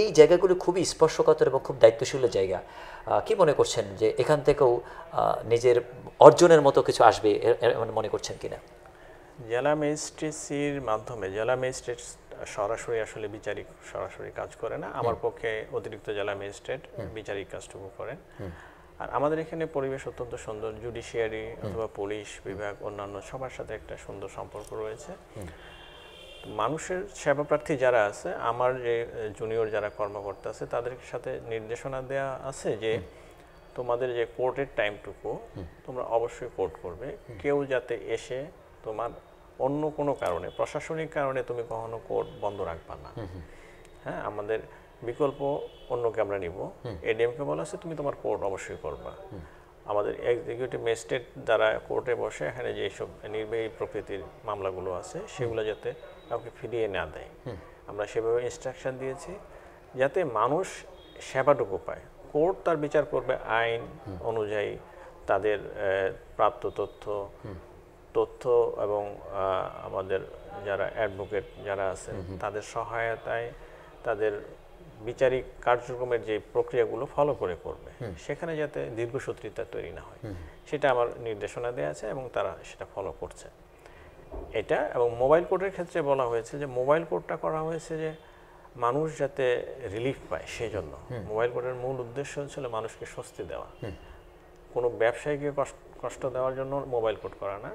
এই জায়গাগুলো খুবই স্পর্শকাতর এবং খুব দায়িত্বশীল জায়গা। কি মনে করছেন যে এখান থেকেও নিজের অর্জনের মতো কিছু আসবে মনে করছেন কিনা? জেলা ম্যাজিস্ট্রেসির মাধ্যমে, জেলা ম্যাজিস্ট্রেট সরাসরি আসলে বিচারিক সরাসরি কাজ করে না, আমার পক্ষে অতিরিক্ত জেলা ম্যাজিস্ট্রেট বিচারিক কাজটুকু করেন। আর আমাদের এখানে পরিবেশ অত্যন্ত সুন্দর, জুডিশিয়ারি অথবা পুলিশ বিভাগ অন্যান্য সবার সাথে একটা সুন্দর সম্পর্ক রয়েছে। মানুষের সেবা প্রার্থী যারা আছে, আমার যে জুনিয়র যারা কর্মকর্তা আছে তাদের সাথে নির্দেশনা দেয়া আছে যে তোমাদের যে কোর্টের টাইমটুকু তোমরা অবশ্যই কোর্ট করবে। কেউ যাতে এসে তোমার অন্য কোনো কারণে, প্রশাসনিক কারণে তুমি কখনো কোর্ট বন্ধ রাখবা না। হ্যাঁ, আমাদের বিকল্প অন্যকে আমরা নিব। এডিএমকে বলা আছে তুমি তোমার কোর্ট অবশ্যই করবা। আমাদের এক্সিকিউটিভ ম্যাজিস্ট্রেট দ্বারা কোর্টে বসে এখানে যেসব নির্বাহী প্রকৃতির মামলাগুলো আছে সেগুলো যাতে কাউকে ফিরিয়ে না দেয়, আমরা সেভাবে ইনস্ট্রাকশন দিয়েছি যাতে মানুষ সেবাটুকু পায়। কোর্ট তার বিচার করবে আইন অনুযায়ী, তাদের প্রাপ্ত তথ্য এবং আমাদের যারা অ্যাডভোকেট যারা আছেন তাদের সহায়তায় তাদের বিচারিক কার্যক্রমের যে প্রক্রিয়াগুলো ফলো করে করবে, সেখানে যাতে দীর্ঘসূত্রিতা তৈরি না হয় সেটা আমার নির্দেশনা দেওয়া আছে এবং তারা সেটা ফলো করছে। এটা এবং মোবাইল কোর্টের ক্ষেত্রে বলা হয়েছে যে মোবাইল কোর্টটা করা হয়েছে যে মানুষ যাতে রিলিফ পায় সেই জন্য। মোবাইল কোর্টের মূল উদ্দেশ্য ছিল মানুষকে স্বস্তি দেওয়া, কোনো ব্যবসায়ীকে কষ্ট দেওয়ার জন্য মোবাইল কোর্ট করা না,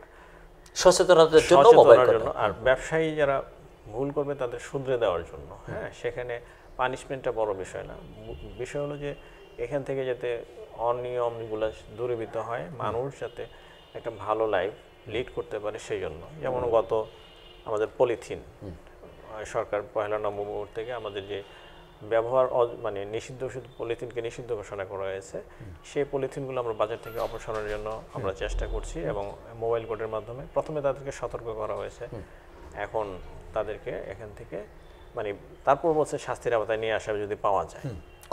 সচেতনতার জন্য মোবাইল কোর্ট, আর ব্যবসায়ী যারা ভুল করবে তাদের শুধরে দেওয়ার জন্য। হ্যাঁ, সেখানে পানিশমেন্টটা বড় বিষয় না, বিষয় হলো যে এখান থেকে যাতে অনিয়মগুলো দূরীভূত হয়, মানুষ যাতে একটা ভালো লাইফ লিড করতে পারে সেই জন্য। যেমন গত আমাদের পলিথিন সরকার 1 নভেম্বর থেকে আমাদের যে ব্যবহার মানে নিষিদ্ধ ওষুধ পলিথিনকে নিষিদ্ধ ঘোষণা করা হয়েছে, সেই পলিথিনগুলো আমরা বাজার থেকে অপসারণের জন্য আমরা চেষ্টা করছি এবং মোবাইল কোর্টের মাধ্যমে প্রথমে তাদেরকে সতর্ক করা হয়েছে, এখন তাদেরকে এখান থেকে মানে তারপর বলছে শাস্তির আওতায় নিয়ে আসা যদি পাওয়া যায়।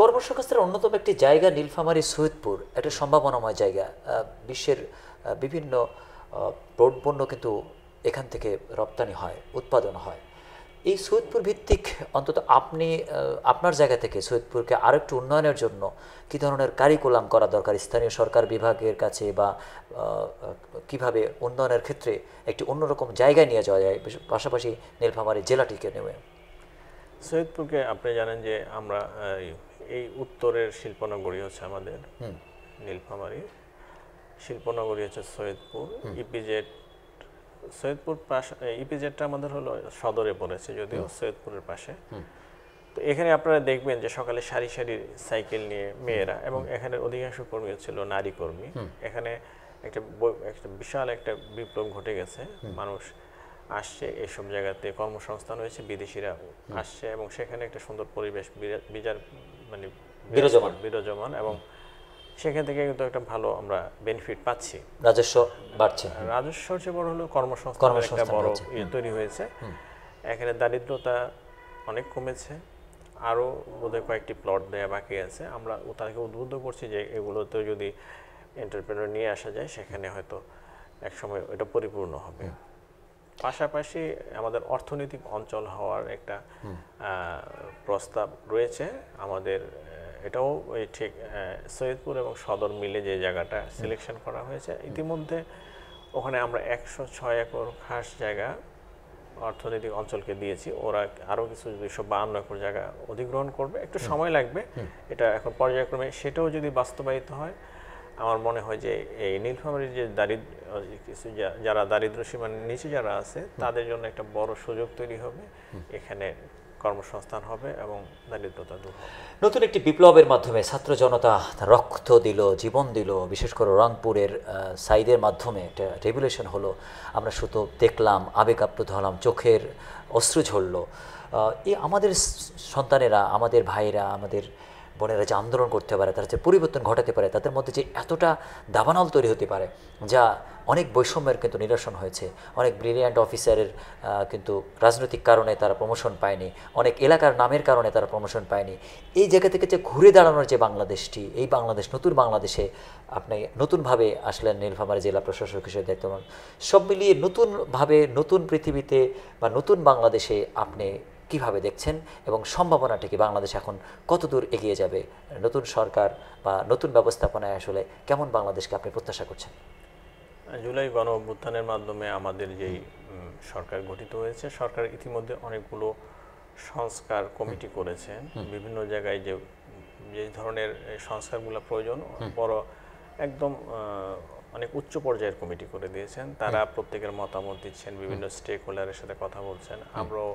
কর্মসংস্থানের অন্যতম একটি জায়গা নীলফামারী সৈয়দপুর, একটা সম্ভাবনাময় জায়গা। বিশ্বের বিভিন্ন পণ্য কিন্তু এখান থেকে রপ্তানি হয়, উৎপাদন হয়। এই সৈয়দপুর ভিত্তিক অন্তত আপনি আপনার জায়গা থেকে সৈয়দপুরকে আরেকটু উন্নয়নের জন্য কী ধরনের কারিকুলাম করা দরকার স্থানীয় সরকার বিভাগের কাছে, বা কিভাবে উন্নয়নের ক্ষেত্রে একটি অন্যরকম জায়গায় নিয়ে যাওয়া যায়, পাশাপাশি নীলফামারী জেলাটিকে নেওয়া? সৈয়দপুরকে আপনি জানেন যে আমরা এই উত্তরের শিল্পনগরী হচ্ছে আমাদের নীলফামারী, শিল্পনগরী হচ্ছে সৈয়দপুর। ইপিজেড সৈয়দপুর ইপিজেডটা আমাদের হলো সদরে পড়েছে, যদিও সৈয়দপুরের পাশে। তো এখানে আপনারা দেখবেন যে সকালে সারি সারি সাইকেল নিয়ে মেয়েরা, এবং এখানে অধিকাংশ কর্মী ছিল নারী কর্মী। এখানে একটা বিশাল একটা বিপ্লব ঘটে গেছে, মানুষ আসছে এসব জায়গাতে, কর্মসংস্থান হয়েছে, বিদেশিরা আসছে এবং সেখানে একটা সুন্দর পরিবেশ মানে বিরাজমান, এবং সেখান থেকে কিন্তু একটা ভালো আমরা বেনিফিট পাচ্ছি, রাজস্ব বাড়ছে। রাজস্বর চেয়ে বড় হলো কর্মসংস্থানের একটা বড় তৈরি হয়েছে। এখানে দারিদ্রতা অনেক কমেছে, আরও বোধহয় কয়েকটি প্লট দেওয়া বাকি আছে। আমরা তাদেরকে উদ্বুদ্ধ করছি যে এগুলোতে যদি এন্টারপ্রেনার নিয়ে আসা যায় সেখানে হয়তো একসময় এটা পরিপূর্ণ হবে। পাশাপাশি আমাদের অর্থনৈতিক অঞ্চল হওয়ার একটা প্রস্তাব রয়েছে আমাদের। এটাও ওই ঠিক সৈয়দপুর এবং সদর মিলে যে জায়গাটা সিলেকশন করা হয়েছে ইতিমধ্যে, ওখানে আমরা 106 একর খাস জায়গা অর্থনৈতিক অঞ্চলকে দিয়েছি। ওরা আরও কিছু 252 একর জায়গা অধিগ্রহণ করবে, একটু সময় লাগবে, এটা এখন পর্যায়ক্রমে। সেটাও যদি বাস্তবায়িত হয়, আমার মনে হয় যে এই নীলফামারীর যে যারা দারিদ্র সীমার নিচে যারা আছে তাদের জন্য একটা বড় সুযোগ তৈরি হবে, এখানে কর্মসংস্থান হবে এবং দারিদ্রতা দূর হবে। নতুন একটি বিপ্লবের মাধ্যমে ছাত্র জনতা রক্ত দিল, জীবন দিল, বিশেষ করে রংপুরের সাইদের মাধ্যমে একটা রেভলিউশন হলো। আমরা শুধু দেখলাম, আবেগ আপ্লুত হলাম, চোখের অশ্রু ঝরল। এই আমাদের সন্তানেরা, আমাদের ভাইয়েরা, আমাদের বোনেরা যে আন্দোলন করতে পারে, তারা যে পরিবর্তন ঘটাতে পারে, তাদের মধ্যে যে এতটা দাবানল তৈরি হতে পারে, যা অনেক বৈষম্যের কিন্তু নিরসন হয়েছে। অনেক ব্রিলিয়ান্ট অফিসারের কিন্তু রাজনৈতিক কারণে তারা প্রমোশন পায়নি, অনেক এলাকার নামের কারণে তারা প্রমোশন পায়নি। এই জায়গা থেকে যে ঘুরে দাঁড়ানোর যে বাংলাদেশটি, এই বাংলাদেশ, নতুন বাংলাদেশে আপনি নতুনভাবে আসলেন নীলফামারী জেলা প্রশাসক হিসেবে দায়িত্ব পালন। সব মিলিয়ে নতুনভাবে নতুন পৃথিবীতে বা নতুন বাংলাদেশে আপনি কিভাবে দেখছেন, এবং সম্ভাবনাটা কি বাংলাদেশ এখন কতদূর এগিয়ে যাবে? নতুন সরকার বা নতুন ব্যবস্থাপনায় আসলে কেমন বাংলাদেশকে আপনি প্রত্যাশা করছেন? জুলাই গণ অভ্যুত্থানের মাধ্যমে আমাদের যেই সরকার গঠিত হয়েছে, সরকার ইতিমধ্যে অনেকগুলো সংস্কার কমিটি করেছেন। বিভিন্ন জায়গায় যে ধরনের সংস্কারগুলো প্রয়োজন, বড় একদম অনেক উচ্চ পর্যায়ের কমিটি করে দিয়েছেন। তারা প্রত্যেকের মতামত দিচ্ছেন, বিভিন্ন স্টেক হোল্ডারের সাথে কথা বলছেন, আমরাও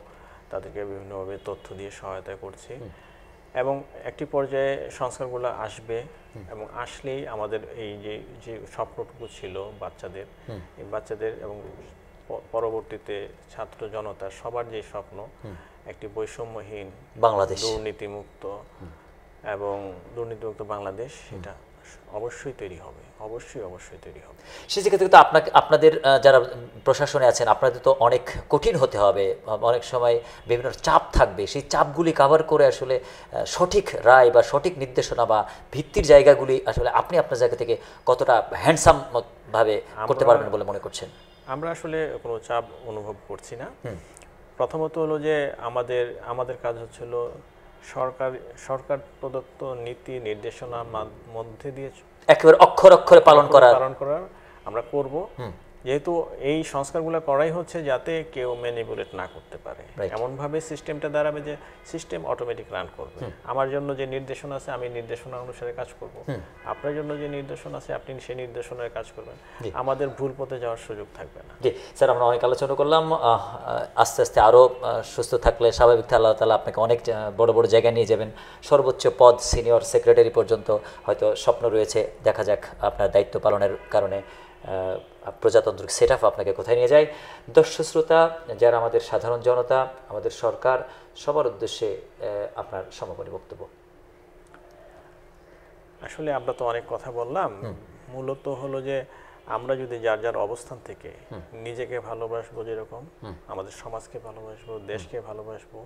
তাদেরকে বিভিন্নভাবে তথ্য দিয়ে সহায়তা করছি। এবং একটি পর্যায়ে সংস্কারগুলো আসবে এবং আসলেই আমাদের এই যে স্বপ্নটুকু ছিল বাচ্চাদের, এই বাচ্চাদের এবং পরবর্তীতে ছাত্র জনতা সবার যে স্বপ্ন, একটি বৈষম্যহীন বাংলাদেশ, দুর্নীতিমুক্ত এবং দুর্নীতিমুক্ত বাংলাদেশ, এটা অবশ্যই তৈরি হবে, অবশ্যই তৈরি হবে। সেক্ষেত্রে তো আপনাদের যারা প্রশাসনে আছেন, আপনাদের তো অনেক কঠিন হতে হবে, অনেক সময় বিভিন্ন চাপ থাকবে, সেই চাপগুলি কভার করে আসলে সঠিক রায় বা সঠিক নির্দেশনা বা ভিত্তির জায়গাগুলি আসলে আপনি আপনার জায়গা থেকে কতটা হ্যান্ডসাম ভাবে করতে পারবেন বলে মনে করছেন? আমরা আসলে কোনো চাপ অনুভব করছি না। প্রথমত হলো যে আমাদের কাজ হচ্ছিল সরকার প্রদত্ত নীতি নির্দেশনার মধ্যে দিয়ে একেবারে অক্ষর অক্ষরে পালন করার আমরা করব। যেহেতু এই সংস্কারগুলো করাই হচ্ছে যাতে কেউ ম্যানিপুলেট না করতে পারে, এমনভাবে সিস্টেমটা দাঁড়াবে যে সিস্টেম অটোমেটিক রান করবে। আমার জন্য যে নির্দেশনা আছে আমি নির্দেশনা অনুসারে কাজ করব, আপনার জন্য যে নির্দেশনা আছে আপনি সেই নির্দেশনায় কাজ করবেন, আমাদের ভুল পথে যাওয়ার সুযোগ থাকবে না। জি স্যার, আমরা অনেক আলোচনা করলাম। আস্তে আস্তে আরও সুস্থ থাকলে স্বাভাবিক আল্লাহ তাআলা আপনাকে অনেক বড় বড় জায়গায় নিয়ে যাবেন, সর্বোচ্চ পদ সিনিয়র সেক্রেটারি পর্যন্ত হয়তো স্বপ্ন রয়েছে। দেখা যাক আপনার দায়িত্ব পালনের কারণে প্রজাতান্ত্রিক সেট আপ আপনাকে কোথায় নিয়ে যায়। দর্শক শ্রোতা যারা আমাদের সাধারণ জনতা, আমাদের সরকার, সবার উদ্দেশ্যে আপনার সমাপনী বক্তব্য। আসলে আমরা তো অনেক কথা বললাম, মূলত হলো যে আমরা যদি যার যার অবস্থান থেকে নিজেকে ভালোবাসবো, যেরকম আমাদের সমাজকে ভালোবাসবো, দেশকে ভালোবাসবো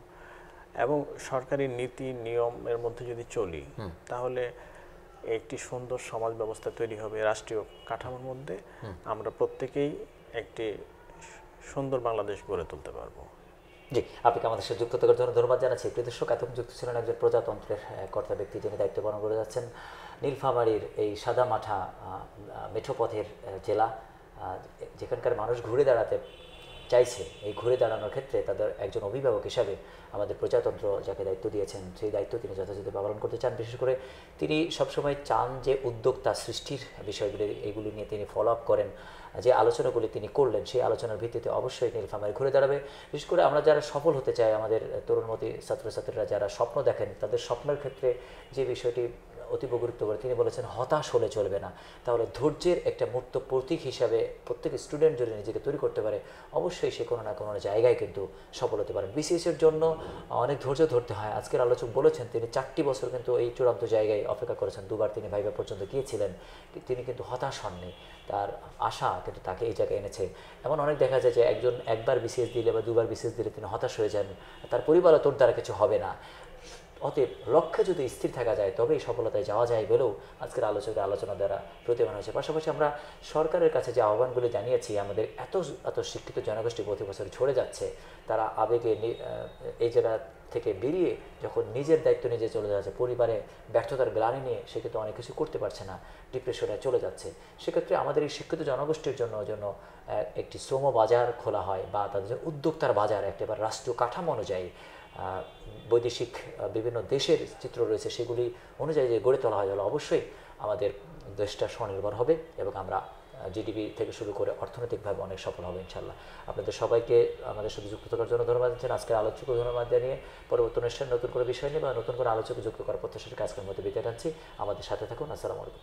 এবং সরকারি নীতি নিয়মের মধ্যে যদি চলি, তাহলে একটি সুন্দর সমাজ ব্যবস্থা তৈরি হবে। রাষ্ট্রীয় কাঠামোর মধ্যে আমরা প্রত্যেকেই একটি সুন্দর বাংলাদেশ গড়ে তুলতে পারবো। জি, আপনাকে আমাদের সাথে যুক্ত থাকার জন্য ধন্যবাদ জানাচ্ছি। প্রিয় দর্শক, এতক্ষণ যুক্ত ছিলেন একজন প্রজাতন্ত্রের কর্তা ব্যক্তি, যিনি দায়িত্ব পালন করে যাচ্ছেন নীলফামারীর এই সাদামাঠা মেঠোপথের জেলা, যেখানকার মানুষ ঘুরে দাঁড়াতে চাইছে। এই ঘুরে দাঁড়ানোর ক্ষেত্রে তাদের একজন অভিভাবক হিসাবে আমাদের প্রজাতন্ত্র যাকে দায়িত্ব দিয়েছেন, সেই দায়িত্ব তিনি যথাযথভাবে পালন করতে চান। বিশেষ করে তিনি সবসময় চান যে উদ্যোক্তা সৃষ্টির বিষয়গুলি, এইগুলি নিয়ে তিনি ফলো আপ করেন। যে আলোচনাগুলি তিনি করলেন, সেই আলোচনার ভিত্তিতে অবশ্যই নীলফামারী ঘুরে দাঁড়াবে। বিশেষ করে আমরা যারা সফল হতে চাই, আমাদের তরুণমতী ছাত্রছাত্রীরা যারা স্বপ্ন দেখেন, তাদের স্বপ্নের ক্ষেত্রে যে বিষয়টি অতীব গুরুত্ব করে তিনি বলেছেন, হতাশ হলে চলবে না। তাহলে ধৈর্যের একটা মূর্ত প্রতীক হিসাবে প্রত্যেক স্টুডেন্ট যদি নিজেকে তৈরি করতে পারে, অবশ্যই সে কোনো না কোনো জায়গায় কিন্তু সফল হতে পারেন। বিসিএসের জন্য অনেক ধৈর্য ধরতে হয়। আজকের আলোচক বলেছেন তিনি 4টি বছর কিন্তু এই চূড়ান্ত জায়গায় অপেক্ষা করেছেন, 2বার তিনি ভাইভা পর্যন্ত গিয়েছিলেন, তিনি কিন্তু হতাশ হননি। তার আশা কিন্তু তাকে এই জায়গায় এনেছে। এমন অনেক দেখা যায় যে একজন একবার বিসিএস দিলে বা 2বার বিসিএস দিলে তিনি হতাশ হয়ে যান, তার পরিবারও তোর দ্বারা কিছু হবে না। অতএব লক্ষ্যে যদি স্থির থাকা যায় তবেই সফলতায় যাওয়া যায় বলেও আজকের আলোচকের আলোচনা দ্বারা প্রতিমান হয়েছে। পাশাপাশি আমরা সরকারের কাছে যে আহ্বানগুলি জানিয়েছি, আমাদের এত শিক্ষিত জনগোষ্ঠী প্রতি বছর ঝরে যাচ্ছে, তারা আবেগে এই জায়গা থেকে বেরিয়ে যখন নিজের দায়িত্ব নিজে চলে যাচ্ছে, পরিবারে ব্যর্থতার গ্লানি নিয়ে সে কিন্তু অনেক কিছু করতে পারছে না, ডিপ্রেশনে চলে যাচ্ছে। সেক্ষেত্রে আমাদের এই শিক্ষিত জনগোষ্ঠীর জন্য একটি শ্রম বাজার খোলা হয় বা তাদের জন্য উদ্যোক্তার বাজার একেবারে রাষ্ট্রীয় কাঠামো অনুযায়ী, বৈদেশিক বিভিন্ন দেশের চিত্র রয়েছে, সেগুলি অনুযায়ী যে গড়ে তোলা হয়, তাহলে অবশ্যই আমাদের দেশটা স্বনির্ভর হবে এবং আমরা জিডিপি থেকে শুরু করে অর্থনৈতিকভাবে অনেক সফল হবে ইনশাল্লাহ। আপনাদের সবাইকে আমাদের সাথে যুক্ত থাকার জন্য ধন্যবাদ দিচ্ছেন। আজকের আলোচককে ধন্যবাদ জানিয়ে পরবর্তী অনুষ্ঠানে নতুন করে বিষয় নিয়ে বা নতুন করে আলোচক যুক্ত করার প্রত্যাশার কাজকের মধ্যে বিদায় টানছি। আমাদের সাথে থাকুন। আসসালামু আলাইকুম।